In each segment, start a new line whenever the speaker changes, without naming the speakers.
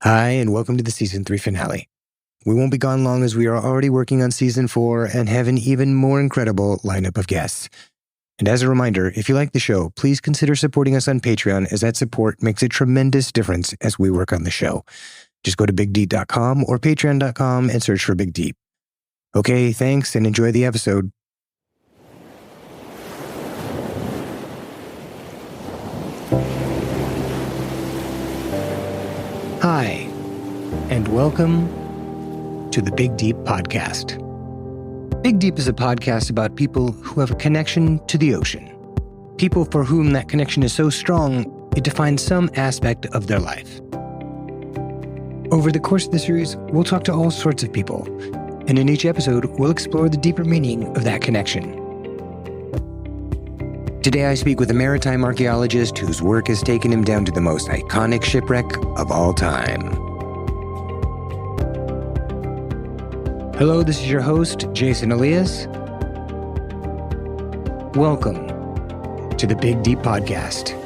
Hi, and welcome to the Season 3 finale. We won't be gone long as we are already working on Season 4 and have an even more incredible lineup of guests. And as a reminder, if you like the show, please consider supporting us on Patreon, as that support makes a tremendous difference as we work on the show. Just go to bigdeep.com or patreon.com and search for Big Deep. Okay, thanks, and enjoy the episode. Hi, and welcome to the Big Deep podcast. Big Deep is a podcast about people who have a connection to the ocean. People for whom that connection is so strong, it defines some aspect of their life. Over the course of the series, we'll talk to all sorts of people, and in each episode, we'll explore the deeper meaning of that connection. Today I speak with a maritime archaeologist whose work has taken him down to the most iconic shipwreck of all time. Hello, this is your host, Jason Elias. Welcome to the Big Deep Podcast.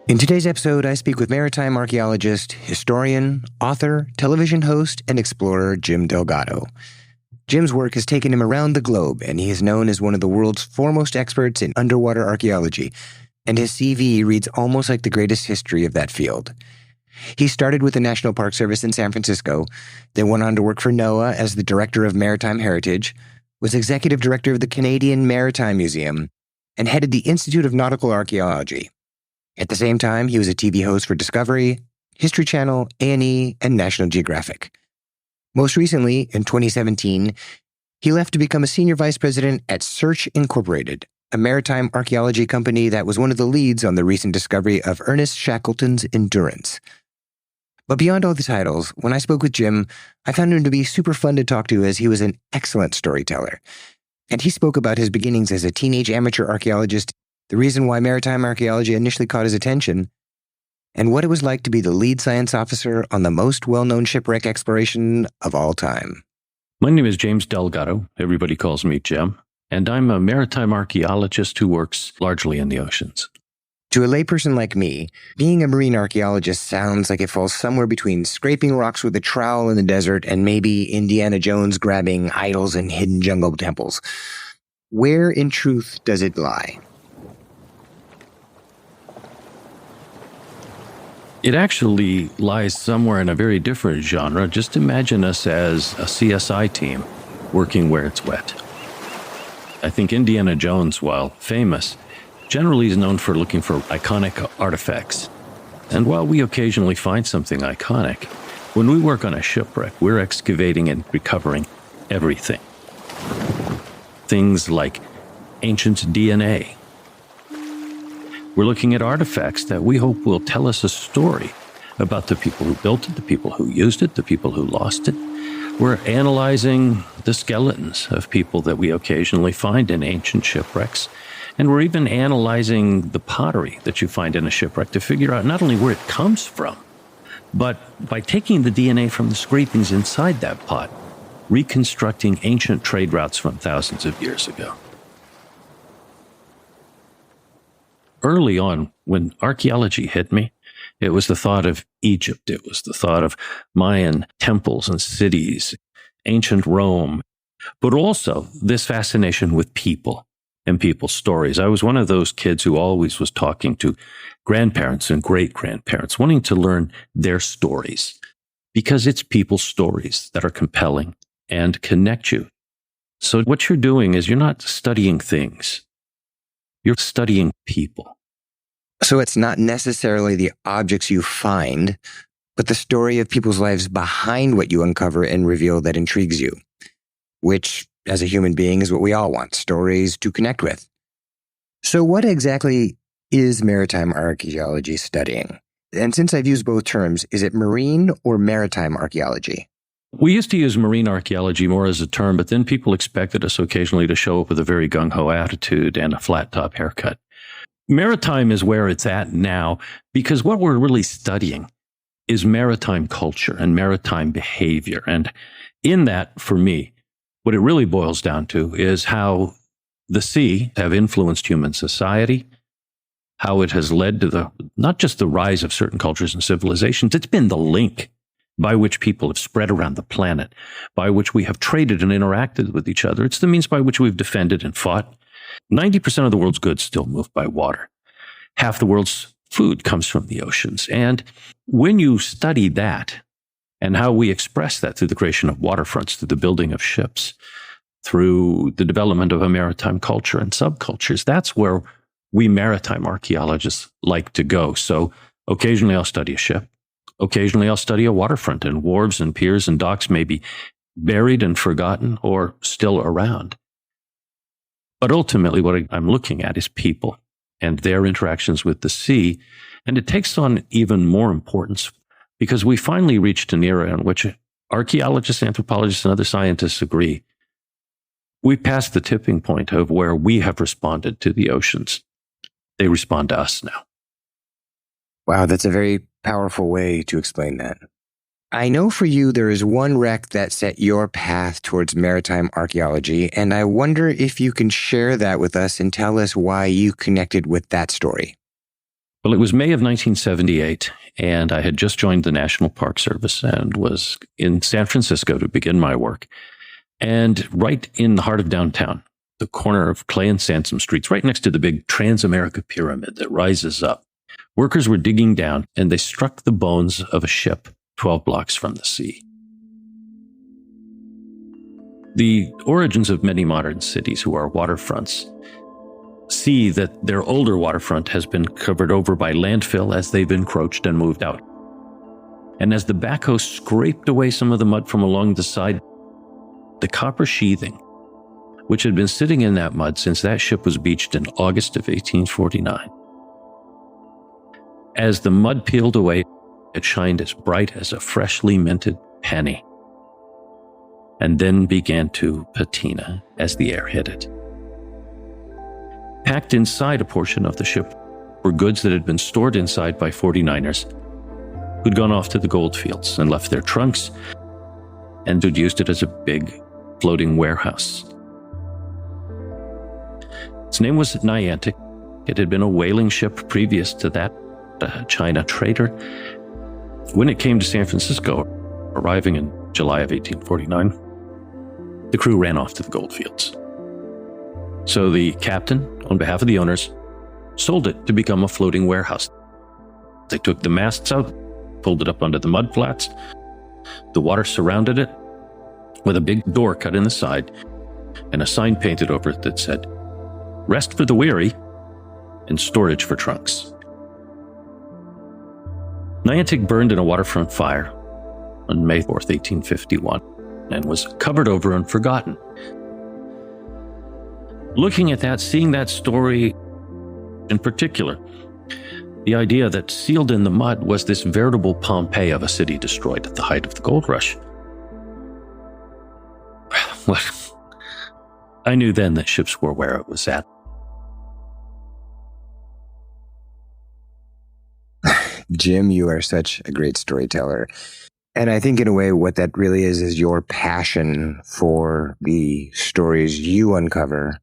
In today's episode, I speak with maritime archaeologist, historian, author, television host, and explorer Jim Delgado. Jim's work has taken him around the globe, and he is known as one of the world's foremost experts in underwater archaeology, and his CV reads almost like the greatest history of that field. He started with the National Park Service in San Francisco, then went on to work for NOAA as the Director of Maritime Heritage, was Executive Director of the Canadian Maritime Museum, and headed the Institute of Nautical Archeology. At the same time, he was a TV host for Discovery, History Channel, A&E, and National Geographic. Most recently, in 2017, he left to become a senior vice president at Search Incorporated, a maritime archaeology company that was one of the leads on the recent discovery of Ernest Shackleton's Endurance. But beyond all the titles, when I spoke with Jim, I found him to be super fun to talk to, as he was an excellent storyteller. And he spoke about his beginnings as a teenage amateur archaeologist, the reason why maritime archaeology initially caught his attention, and what it was like to be the lead science officer on the most well-known shipwreck exploration of all time.
My name is James Delgado. Everybody calls me Jim. And I'm a maritime archaeologist who works largely in the oceans.
To a layperson like me, being a marine archaeologist sounds like it falls somewhere between scraping rocks with a trowel in the desert and maybe Indiana Jones grabbing idols in hidden jungle temples. Where in truth does it lie?
It actually lies somewhere in a very different genre. Just imagine us as a CSI team working where it's wet. I think Indiana Jones, while famous, generally is known for looking for iconic artifacts. And while we occasionally find something iconic, when we work on a shipwreck, we're excavating and recovering everything. Things like ancient DNA. We're looking at artifacts that we hope will tell us a story about the people who built it, the people who used it, the people who lost it. We're analyzing the skeletons of people that we occasionally find in ancient shipwrecks. And we're even analyzing the pottery that you find in a shipwreck to figure out not only where it comes from, but by taking the DNA from the scrapings inside that pot, reconstructing ancient trade routes from thousands of years ago. Early on, when archaeology hit me, it was the thought of Egypt. It was the thought of Mayan temples and cities, ancient Rome, but also this fascination with people and people's stories. I was one of those kids who always was talking to grandparents and great-grandparents, wanting to learn their stories, because it's people's stories that are compelling and connect you. So what you're doing is you're not studying things. You're studying people.
So it's not necessarily the objects you find, but the story of people's lives behind what you uncover and reveal that intrigues you, which, as a human being, is what we all want, stories to connect with. So what exactly is maritime archaeology studying? And since I've used both terms, is it marine or maritime archaeology?
We used to use marine archaeology more as a term, but then people expected us occasionally to show up with a very gung-ho attitude and a flat-top haircut. Maritime is where it's at now, because what we're really studying is maritime culture and maritime behavior. And in that, for me, what it really boils down to is how the sea have influenced human society, how it has led to not just the rise of certain cultures and civilizations, it's been the link by which people have spread around the planet, by which we have traded and interacted with each other. It's the means by which we've defended and fought. 90% of the world's goods still move by water. Half the world's food comes from the oceans. And when you study that and how we express that through the creation of waterfronts, through the building of ships, through the development of a maritime culture and subcultures, that's where we maritime archaeologists like to go. So occasionally I'll study a ship. Occasionally I'll study a waterfront, and wharves and piers and docks may be buried and forgotten or still around. But ultimately what I'm looking at is people and their interactions with the sea. And it takes on even more importance because we finally reached an era in which archaeologists, anthropologists, and other scientists agree we passed the tipping point of where we have responded to the oceans. They respond to us now.
Wow, that's a very powerful way to explain that. I know for you there is one wreck that set your path towards maritime archaeology, and I wonder if you can share that with us and tell us why you connected with that story.
Well, it was May of 1978, and I had just joined the National Park Service and was in San Francisco to begin my work. And right in the heart of downtown, the corner of Clay and Sansom Streets, right next to the big Transamerica Pyramid that rises up, workers were digging down, and they struck the bones of a ship 12 blocks from the sea. The origins of many modern cities who are waterfronts see that their older waterfront has been covered over by landfill as they've encroached and moved out. And as the backhoe scraped away some of the mud from along the side, the copper sheathing, which had been sitting in that mud since that ship was beached in August of 1849, as the mud peeled away, it shined as bright as a freshly minted penny, and then began to patina as the air hit it. Packed inside a portion of the ship were goods that had been stored inside by 49ers who'd gone off to the gold fields and left their trunks and who'd used it as a big floating warehouse. Its name was Niantic. It had been a whaling ship previous to that, a China trader. When it came to San Francisco, arriving in July of 1849, the crew ran off to the gold fields. So the captain, on behalf of the owners, sold it to become a floating warehouse. They took the masts out, pulled it up onto the mud flats. The water surrounded it with a big door cut in the side and a sign painted over it that said, "Rest for the weary and storage for trunks." Niantic burned in a waterfront fire on May 4th, 1851, and was covered over and forgotten. Looking at that, seeing that story in particular, the idea that sealed in the mud was this veritable Pompeii of a city destroyed at the height of the gold rush. Well, I knew then that ships were where it was at.
Jim, you are such a great storyteller. And I think in a way what that really is your passion for the stories you uncover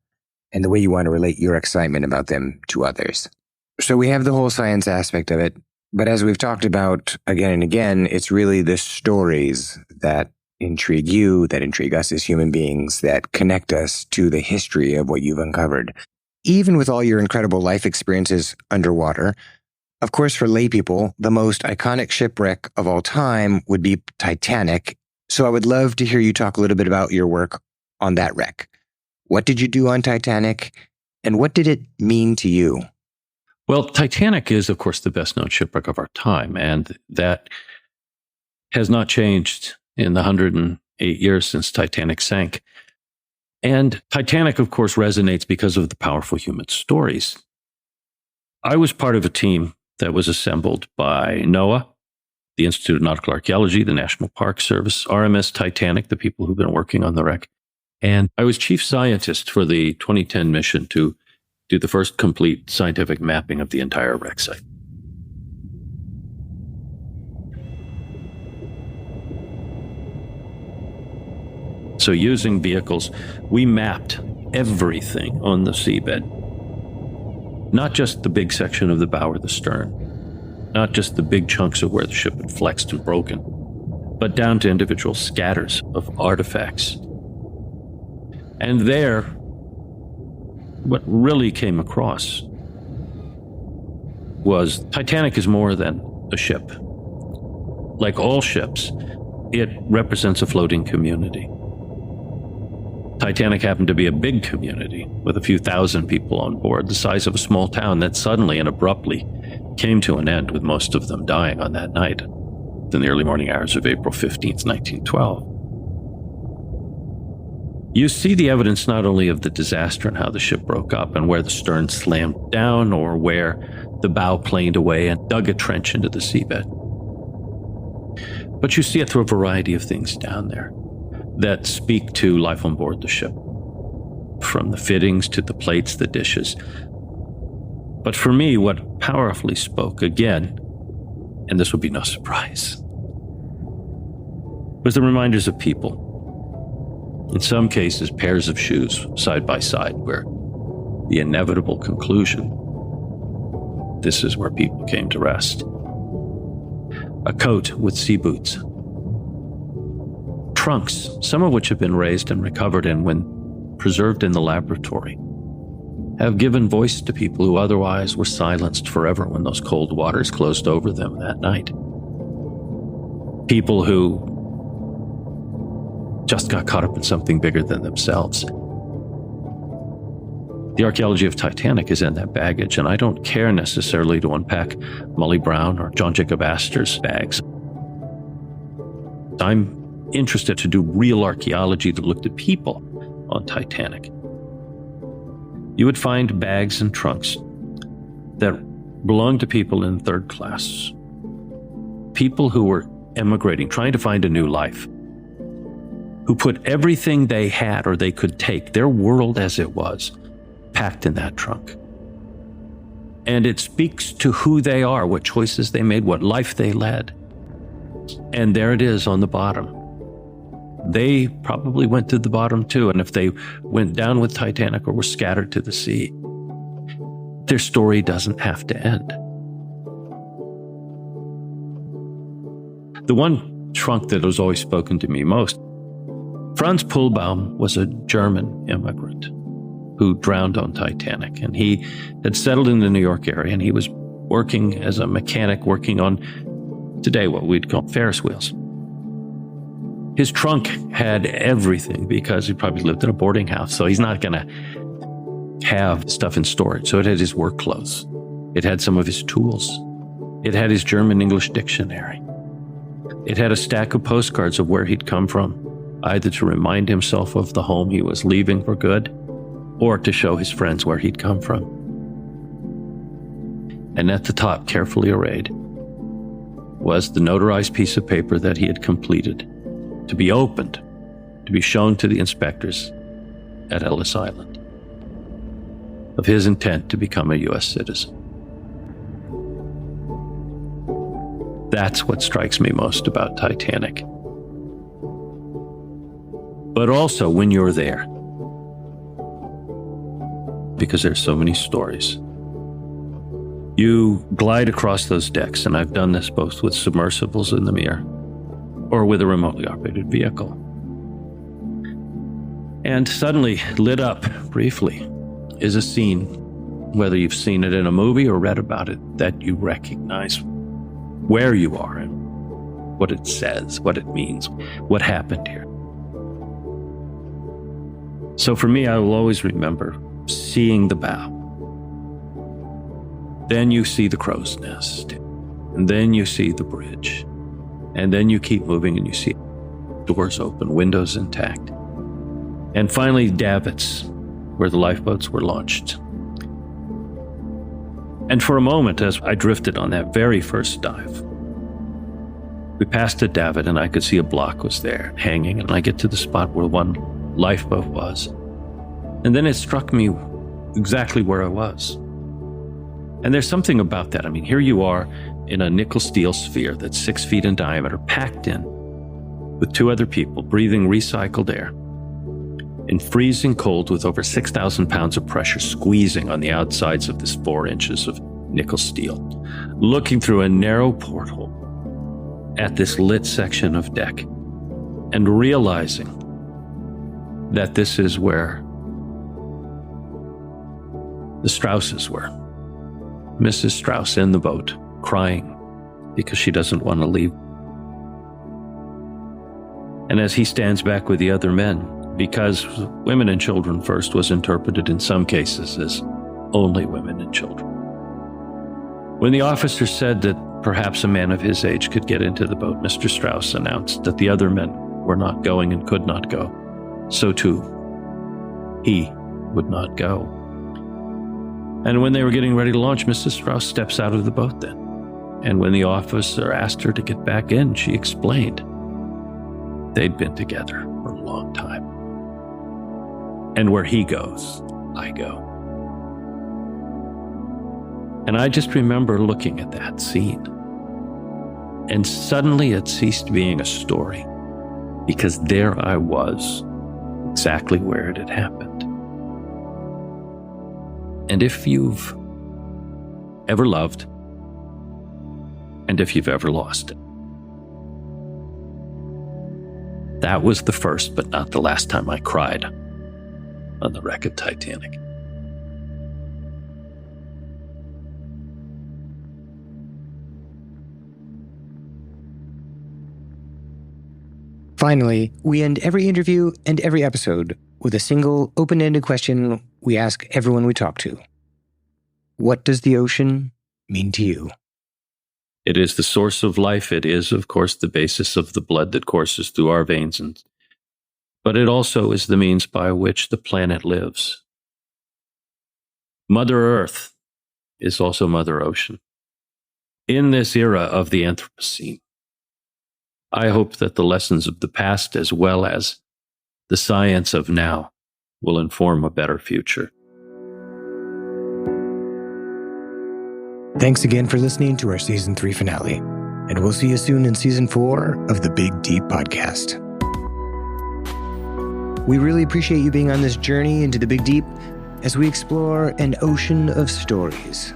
and the way you want to relate your excitement about them to others. So we have the whole science aspect of it, but as we've talked about again and again, it's really the stories that intrigue you, that intrigue us as human beings, that connect us to the history of what you've uncovered. Even with all your incredible life experiences underwater, of course, for lay people, the most iconic shipwreck of all time would be Titanic. So I would love to hear you talk a little bit about your work on that wreck. What did you do on Titanic, and what did it mean to you?
Well, Titanic is, of course, the best-known shipwreck of our time, and that has not changed in the 108 years since Titanic sank. And Titanic, of course, resonates because of the powerful human stories. I was part of a team that was assembled by NOAA, the Institute of Nautical Archeology, the National Park Service, RMS Titanic, the people who've been working on the wreck. And I was chief scientist for the 2010 mission to do the first complete scientific mapping of the entire wreck site. So using vehicles, we mapped everything on the seabed. Not just the big section of the bow or the stern, not just the big chunks of where the ship had flexed and broken, but down to individual scatters of artifacts. And there, what really came across was Titanic is more than a ship. Like all ships, it represents a floating community. Titanic happened to be a big community with a few thousand people on board, the size of a small town that suddenly and abruptly came to an end, with most of them dying on that night in the early morning hours of April 15th, 1912. You see the evidence not only of the disaster and how the ship broke up and where the stern slammed down or where the bow planed away and dug a trench into the seabed, but you see it through a variety of things down there that speak to life on board the ship, from the fittings to the plates, the dishes. But for me, what powerfully spoke again, and this would be no surprise, was the reminders of people. In some cases, pairs of shoes side by side, where the inevitable conclusion, this is where people came to rest. A coat with sea boots. Trunks, some of which have been raised and recovered and, when preserved in the laboratory, have given voice to people who otherwise were silenced forever when those cold waters closed over them that night. People who just got caught up in something bigger than themselves. The archaeology of Titanic is in that baggage, and I don't care necessarily to unpack Molly Brown or John Jacob Astor's bags. I'm interested to do real archaeology that looked at people on Titanic. You would find bags and trunks that belonged to people in third class, people who were emigrating, trying to find a new life, who put everything they had or they could take, their world as it was, packed in that trunk. And it speaks to who they are, what choices they made, what life they led. And there it is on the bottom. They probably went to the bottom too, and if they went down with Titanic or were scattered to the sea, their story doesn't have to end. The one trunk that has always spoken to me most, Franz Pullbaum was a German immigrant who drowned on Titanic, and he had settled in the New York area, and he was working as a mechanic, working on, today, what we'd call Ferris wheels. His trunk had everything because he probably lived in a boarding house, so he's not going to have stuff in storage. So it had his work clothes. It had some of his tools. It had his German-English dictionary. It had a stack of postcards of where he'd come from, either to remind himself of the home he was leaving for good, or to show his friends where he'd come from. And at the top, carefully arrayed, was the notarized piece of paper that he had completed, to be opened, to be shown to the inspectors at Ellis Island, of his intent to become a U.S. citizen. That's what strikes me most about Titanic. But also when you're there, because there's so many stories. You glide across those decks, and I've done this both with submersibles in the Mir or with a remotely operated vehicle. And suddenly, lit up briefly, is a scene, whether you've seen it in a movie or read about it, that you recognize where you are and what it says, what it means, what happened here. So for me, I will always remember seeing the bow. Then you see the crow's nest, and then you see the bridge, and then you keep moving and you see doors open, windows intact, and finally davits where the lifeboats were launched. And for a moment, as I drifted on that very first dive, we passed a davit and I could see a block was there hanging, and I get to the spot where one lifeboat was, and then it struck me exactly where I was. And there's something about that. I mean, here you are in a nickel steel sphere that's 6 feet in diameter, packed in with 2 other people breathing recycled air. in freezing cold with over 6,000 pounds of pressure squeezing on the outsides of this 4 inches of nickel steel, looking through a narrow porthole at this lit section of deck and realizing that this is where the Strausses were. Mrs. Strauss in the boat, crying because she doesn't want to leave. And as he stands back with the other men, because women and children first was interpreted in some cases as only women and children. When the officer said that perhaps a man of his age could get into the boat, Mr. Strauss announced that the other men were not going and could not go. So too, he would not go. And when they were getting ready to launch, Mrs. Strauss steps out of the boat then. And when the officer asked her to get back in, she explained they'd been together for a long time. And where he goes, I go. And I just remember looking at that scene. And suddenly it ceased being a story, because there I was, exactly where it had happened. And if you've ever loved, and if you've ever lost it, that was the first but not the last time I cried on the wreck of Titanic.
Finally, we end every interview and every episode with a single open-ended question we ask everyone we talk to. What does the ocean mean to you?
It is the source of life. It is, of course, the basis of the blood that courses through our veins. But it also is the means by which the planet lives. Mother Earth is also Mother Ocean. In this era of the Anthropocene, I hope that the lessons of the past, as well as the science of now, will inform a better future.
Thanks again for listening to our Season 3 finale, and we'll see you soon in Season 4 of the Big Deep Podcast. We really appreciate you being on this journey into the Big Deep as we explore an ocean of stories.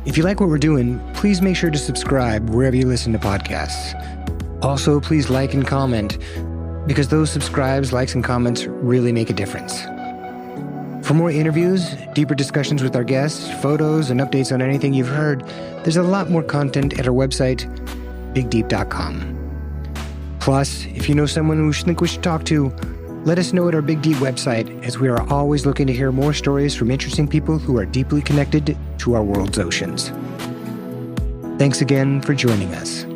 If you like what we're doing, please make sure to subscribe wherever you listen to podcasts. Also, please like and comment, because those subscribes, likes, and comments really make a difference. For more interviews, deeper discussions with our guests, photos, and updates on anything you've heard, there's a lot more content at our website, bigdeep.com. Plus, if you know someone who you think we should talk to, let us know at our Big Deep website, as we are always looking to hear more stories from interesting people who are deeply connected to our world's oceans. Thanks again for joining us.